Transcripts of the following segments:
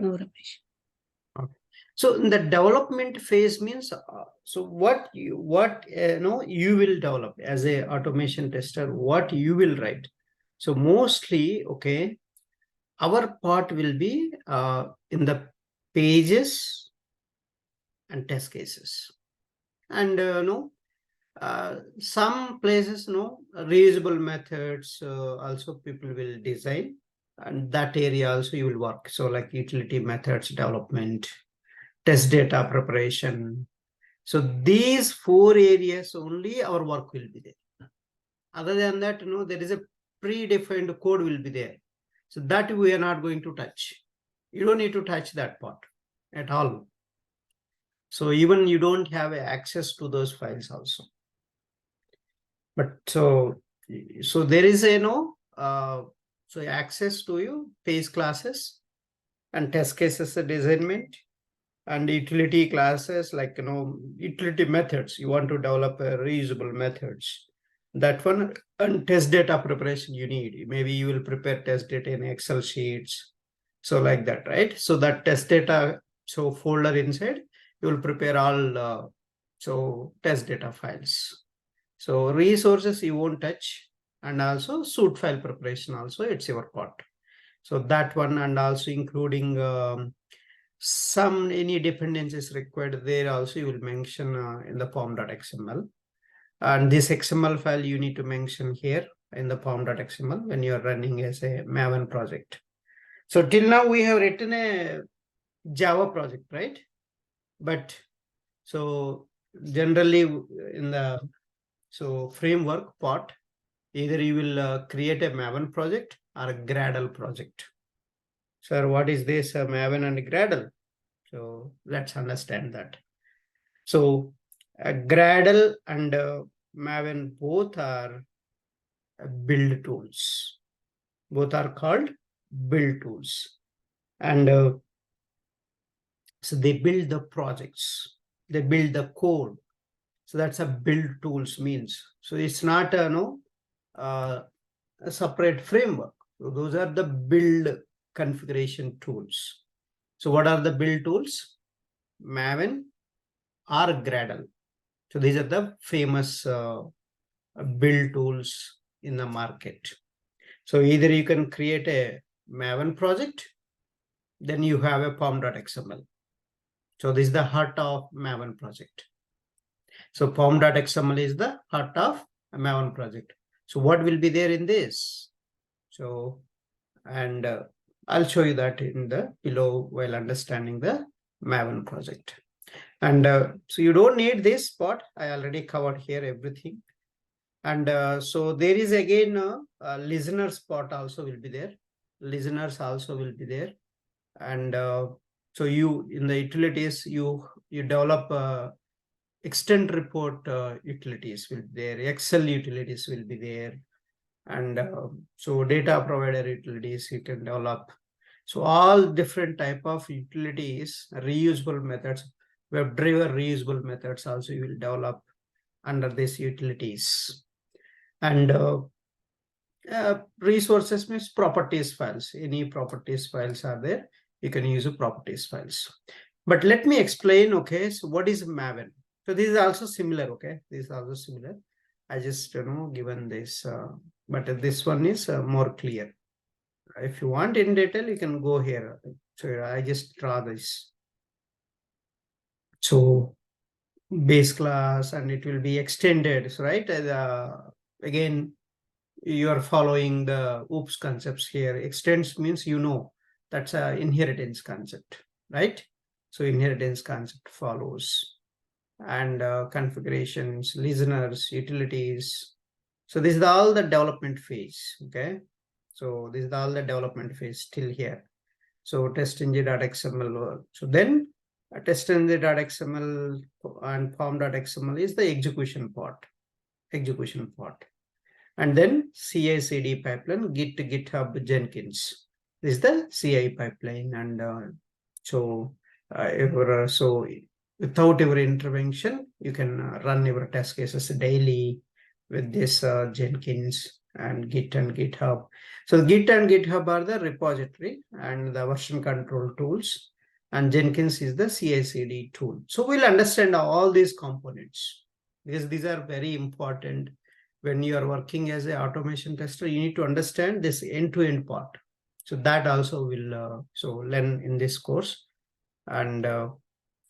No, Ramesh. Okay. So in the development phase means, so what you will develop as a automation tester, what you will write. So mostly, okay, our part will be in the pages and test cases, and some places reusable methods also people will design, and that area also you will work. So like utility methods development, test data preparation. So these 4 areas only our work will be there. Other than that, there is a predefined code will be there. So that we are not going to touch. You don't need to touch that part at all. So even you don't have access to those files also. But so there is a so access to you phase classes and test cases designment and utility classes, like utility methods. You want to develop a reusable methods, that one, and test data preparation you need. Maybe you will prepare test data in Excel sheets, so like that, right? So that test data, so folder inside you will prepare all so test data files. So resources you won't touch, and also suite file preparation also it's your part. So that one, and also including some any dependencies required there also you will mention in the form.xml, and this XML file you need to mention here in the form.xml when you are running as a Maven project. So till now we have written a Java project, right? But so generally in the framework part, either you will create a Maven project or a Gradle project. Sir, what is this Maven and Gradle? So let's understand that. So Gradle and Maven both are build tools. Both are called build tools. And so they build the projects. They build the code. So that's a build tools means. So it's not a separate framework. So those are the build configuration tools. So what are the build tools? Maven or Gradle. So these are the famous build tools in the market. So either you can create a Maven project, then you have a form.xml. So this is the heart of Maven project. So form.xml is the heart of a Maven project. So what will be there in this? So, and I'll show you that in the below while understanding the Maven project. And so you don't need this part. I already covered here everything. And so there is again listeners part also will be there. Listeners also will be there. And so you in the utilities, you develop extend report utilities will be there. Excel utilities will be there. And so data provider utilities you can develop. So all different type of utilities, reusable methods, WebDriver reusable methods also you will develop under these utilities. And resources means properties files. Any properties files are there. You can use properties files. But let me explain, okay, so what is Maven? So this is also similar, okay? This is also similar. I just, given this, but this one is more clear. If you want in detail, you can go here. So I just draw this. So base class, and it will be extended, so, right? Again, you are following the OOPS concepts here. Extends means that's a inheritance concept, right? So inheritance concept follows. And configurations, listeners, utilities. So this is all the development phase, okay? So this is all the development phase till here. So testng.xml. So then testng.xml and form.xml is the execution part. And then CI/CD pipeline, Git, GitHub, Jenkins. This is the CI pipeline. And so without your intervention, you can run your test cases daily with this Jenkins. and Git and GitHub. So Git and GitHub are the repository and the version control tools, and Jenkins is the CI/CD tool. So we'll understand all these components because these are very important. When you are working as an automation tester, you need to understand this end-to-end part. So that also will learn in this course. And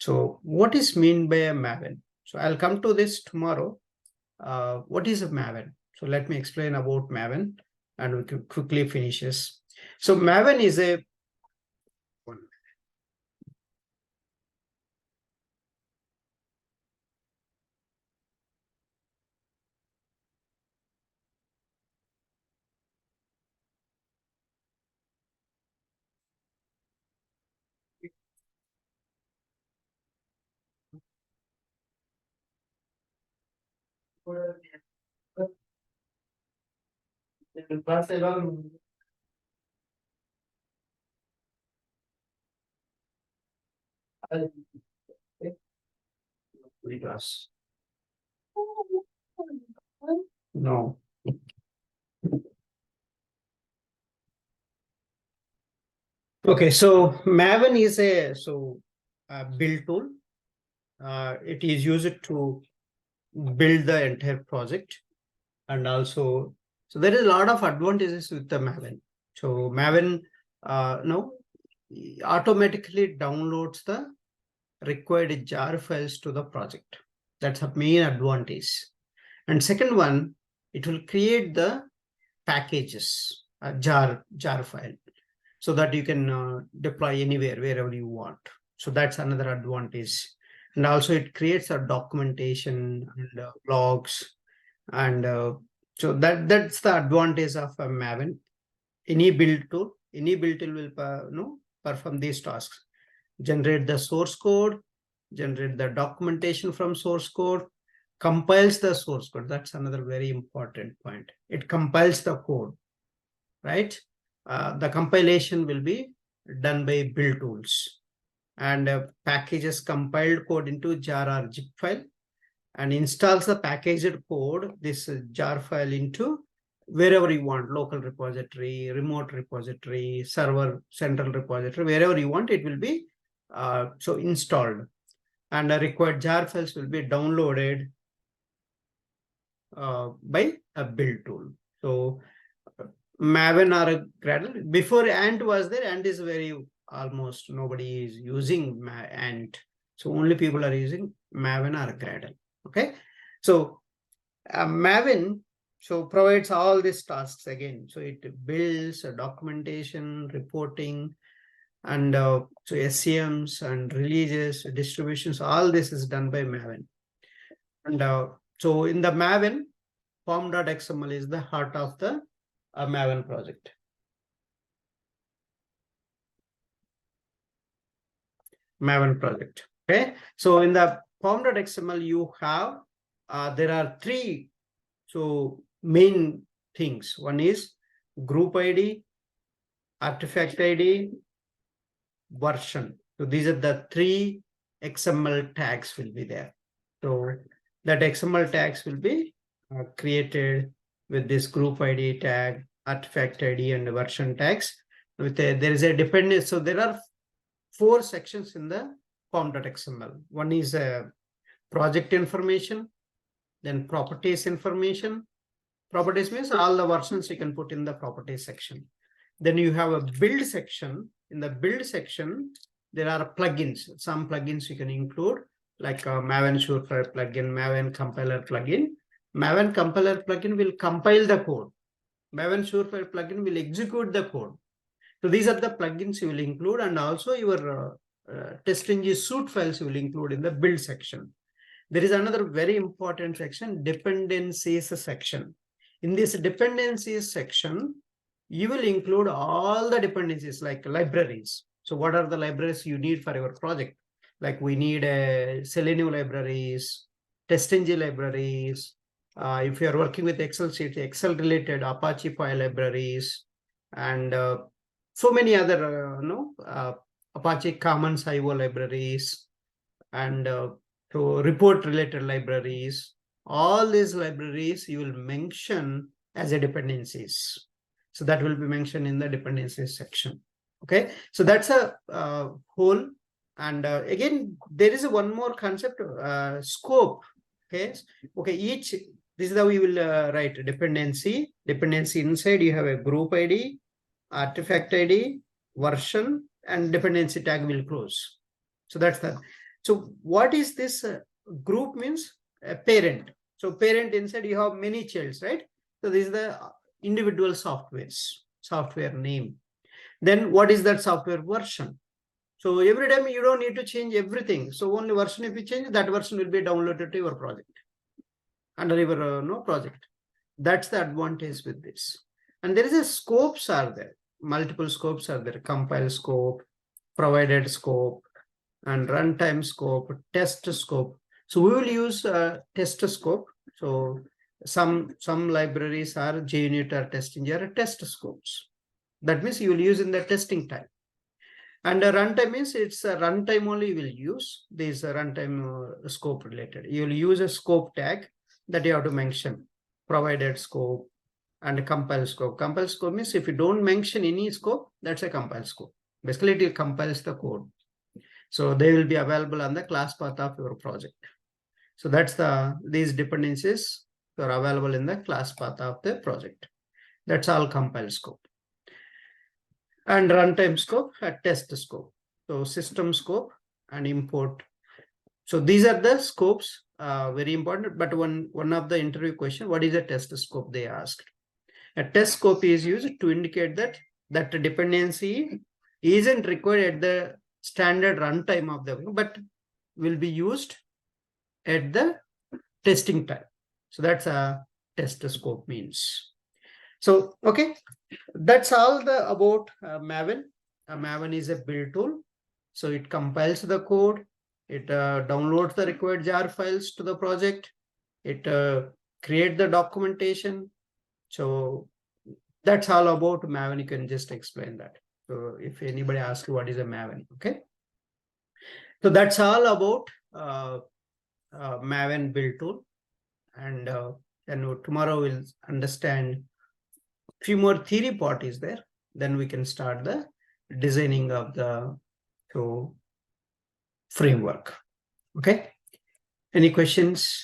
so what is mean by a Maven? So I'll come to this tomorrow. What is a Maven? So let me explain about Maven and we can quickly finish this. So Maven is a no. Okay, so Maven is a build tool. It is used to build the entire project, and also so there is a lot of advantages with the Maven. So Maven automatically downloads the required jar files to the project. That's a main advantage. And second one, it will create the packages, jar file, so that you can deploy anywhere, wherever you want. So that's another advantage. And also it creates a documentation and logs. And so that's the advantage of a Maven. Any build tool will perform these tasks. Generate the source code, generate the documentation from source code, compiles the source code. That's another very important point. It compiles the code, right? The compilation will be done by build tools, and packages compiled code into jar or zip file and installs the packaged code, this jar file, into wherever you want, local repository, remote repository, server, central repository, wherever you want, it will be so installed. And the required jar files will be downloaded by a build tool. So Maven or a Gradle. Before Ant was there, Ant is very, almost nobody is using Ant. So only people are using Maven or Gradle. Okay. So Maven provides all these tasks again. So it builds a documentation, reporting, and so SCMs and releases, distributions, all this is done by Maven. And so in the Maven, form.xml is the heart of the Maven project. Maven project. Okay. So in the form.xml, you have, there are three main things. One is group ID, artifact ID, version. So these are the three XML tags will be there. So that XML tags will be created with this group ID tag, artifact ID, and version tags. There is a dependence. So there are 4 sections in the form.xml. One is project information, then properties information. Properties means all the versions you can put in the properties section. Then you have a build section. In the build section, there are plugins. Some plugins you can include, like Maven Surefire plugin, Maven compiler plugin. Maven compiler plugin will compile the code. Maven Surefire plugin will execute the code. So these are the plugins you will include, and also your TestNG suite files you will include in the build section. There is another very important section, dependencies section. In this dependencies section, you will include all the dependencies like libraries. So what are the libraries you need for your project? Like we need Selenium libraries, TestNG libraries. If you are working with Excel sheets, Excel related Apache file libraries, and so many other Apache Commons IO libraries, and so report related libraries. All these libraries you will mention as a dependencies. So that will be mentioned in the dependencies section. Okay, so that's a whole. And again, there is a one more concept, scope. Okay, each, this is how we will write dependency. Dependency inside you have a group ID, artifact ID, version, and dependency tag will close. So that's that. So what is this group means? A parent. So parent inside you have many childs, right? So this is the individual software name. Then what is that software version? So every time you don't need to change everything. So only version, if you change, that version will be downloaded to your project under your project. That's the advantage with this. And there is a scopes are there. Multiple scopes are there. Compile scope, provided scope, and runtime scope, test scope. So we will use test scope. So some libraries are JUnit or TestNG or test scopes. That means you will use in the testing time. And a runtime means it's a runtime only you will use. This runtime scope related. You will use a scope tag that you have to mention. Provided scope and compile scope. Compile scope means if you don't mention any scope, that's a compile scope. Basically, it compiles the code. So they will be available on the class path of your project. So that's these dependencies are available in the class path of the project. That's all compile scope. And runtime scope, a test scope. So system scope and import. So these are the scopes, very important. But one of the interview question, what is a test scope? They asked. A test scope is used to indicate that dependency isn't required at the standard runtime of the, but will be used at the testing time. So that's a test scope means. So okay, that's all about Maven. Maven is a build tool. So it compiles the code. It downloads the required jar files to the project. It creates the documentation. So that's all about Maven. You can just explain that. So if anybody asks you what is a Maven, okay. So that's all about Maven build tool. And then tomorrow we'll understand few more theory part is there. Then we can start the designing of the framework. Okay. Any questions?